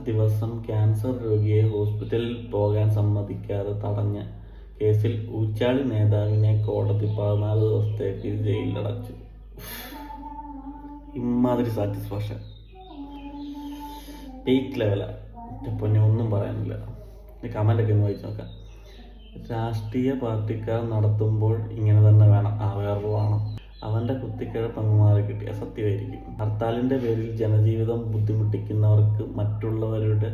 ദിവസം ക്യാൻസർ രോഗിയെ ഹോസ്പിറ്റലിൽ പോകാൻ സമ്മതിക്കാതെ തടഞ്ഞ കേസിൽ ഊച്ചാളി നേതാവിനെ കോടതി 14 ദിവസത്തേക്ക് ജയിലിലടച്ചു. ഇമാതിരി സാറ്റിസ്ഫാക്ഷൻ പീക്ക് ലെവലാണ്. പൊന്നെ ഒന്നും പറയാനില്ല. കമൻ്റൊക്കെ ഒന്ന് വായിച്ച് നോക്കാം. രാഷ്ട്രീയ പാർട്ടിക്കാർ നടത്തുമ്പോൾ ഇങ്ങനെ തന്നെ വേണം. വേറൊരാണ് അവൻ്റെ കുത്തിക്കിഴപ്പ് അങ്ങ് മാറി കിട്ടിയ സത്യമായിരിക്കും. ഹർത്താലിൻ്റെ പേരിൽ ജനജീവിതം ബുദ്ധിമുട്ടിക്കുന്നവർക്ക്, മറ്റുള്ളവരുടെ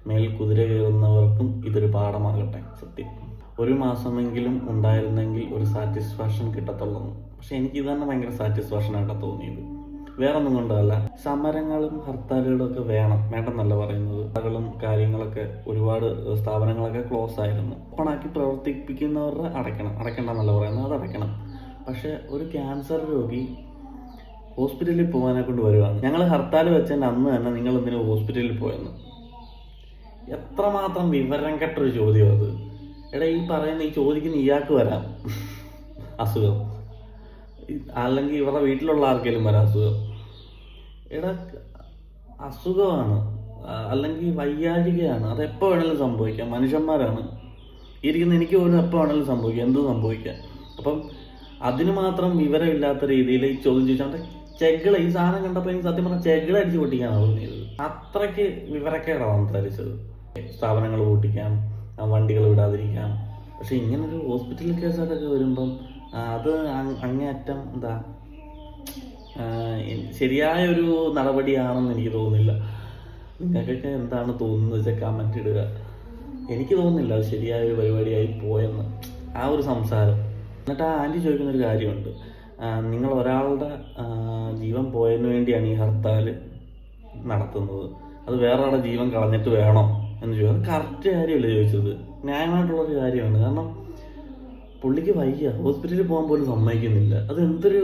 മേൽ കുതിര കയറുന്നവർക്കും ഇതൊരു പാഠമാകട്ടെ. സത്യം. ഒരു മാസമെങ്കിലും ഉണ്ടായിരുന്നെങ്കിൽ ഒരു സാറ്റിസ്ഫാക്ഷൻ കിട്ടത്തുള്ളൂ. പക്ഷെ എനിക്ക് തന്നെ ഭയങ്കര സാറ്റിസ്ഫാക്ഷനായിട്ടാണ് തോന്നിയത്. വേറൊന്നും കൊണ്ടല്ല. സമരങ്ങളും ഹർത്താലുകളും ഒക്കെ വേണ്ടെന്നല്ല പറയുന്നത്. ഹർത്താലുകളും കാര്യങ്ങളൊക്കെ ഒരുപാട് സ്ഥാപനങ്ങളൊക്കെ ക്ലോസ് ആയിരുന്നു. ഓപ്പണാക്കി പ്രവർത്തിപ്പിക്കുന്നവരുടെ അടയ്ക്കണമെന്നല്ല പറയുന്നത്, അത് അടയ്ക്കണം. പക്ഷെ ഒരു ക്യാൻസർ രോഗി ഹോസ്പിറ്റലിൽ പോകാനെ കൊണ്ട് വരുവാണ്. ഞങ്ങൾ ഹർത്താൽ വെച്ചതിൻ്റെ അന്ന് തന്നെ നിങ്ങൾ എന്തിനാ ഹോസ്പിറ്റലിൽ പോയെന്ന്. എത്രമാത്രം വിവരം കെട്ടൊരു ചോദ്യം അത്. എടാ, ഈ ചോദിക്കുന്ന ഇയാൾക്ക് വരാം അസുഖം, അല്ലെങ്കിൽ ഇവരുടെ വീട്ടിലുള്ള ആർക്കെങ്കിലും വരാം അസുഖം. എടാ, അസുഖമാണ് അല്ലെങ്കിൽ വയ്യാഴികയാണ്, അത് എപ്പോൾ വേണമെങ്കിലും സംഭവിക്കാം. മനുഷ്യന്മാരാണ് ഇരിക്കുന്ന, എനിക്ക് പോലും എപ്പോൾ വേണമെങ്കിലും സംഭവിക്കാം, എന്തും സംഭവിക്കാം. അപ്പം അതിന് മാത്രം വിവരമില്ലാത്ത രീതിയിൽ ഈ ചോദ്യം ചോദിച്ചാൽ ചെകിള, ഈ സാധനം കണ്ടപ്പോൾ എനിക്ക് സത്യം പറഞ്ഞാൽ ചെകിള അടിച്ച് പൊട്ടിക്കാനാണ് തോന്നിയത്. അത്രയ്ക്ക് വിവരക്കേടാണ് സംസാരിച്ചത്. സ്ഥാപനങ്ങൾ പൂട്ടിക്കാം, വണ്ടികൾ വിടാതിരിക്കാം. പക്ഷെ ഇങ്ങനൊരു ഹോസ്പിറ്റൽ കേസായിട്ടൊക്കെ വരുമ്പം അത് അങ്ങേയറ്റം ശരിയായ ഒരു നടപടിയാണെന്ന് എനിക്ക് തോന്നുന്നില്ല. നിങ്ങൾക്കൊക്കെ എന്താണ് തോന്നുന്നത് വെച്ചാൽ കമൻ്റ് ഇടുക. എനിക്ക് തോന്നുന്നില്ല അത് ശരിയായ ഒരു പരിപാടിയായി പോയെന്ന്, ആ ഒരു സംസാരം. എന്നിട്ട് ആ ആൻറ്റി ചോദിക്കുന്നൊരു കാര്യമുണ്ട്, നിങ്ങൾ ഒരാളുടെ ജീവൻ പോയതിനു വേണ്ടിയാണ് ഈ ഹർത്താൽ നടത്തുന്നത്, അത് വേറൊരാളുടെ ജീവൻ കളഞ്ഞിട്ട് വേണോ എന്ന് ചോദിച്ചു. അത് കറക്റ്റ് കാര്യമല്ലേ ചോദിച്ചത്, ന്യായമായിട്ടുള്ളൊരു കാര്യമാണ്. കാരണം പുള്ളിക്ക് വയ്യ, ഹോസ്പിറ്റലിൽ പോകാൻ പോലും സമ്മതിക്കുന്നില്ല. അത് എന്തൊരു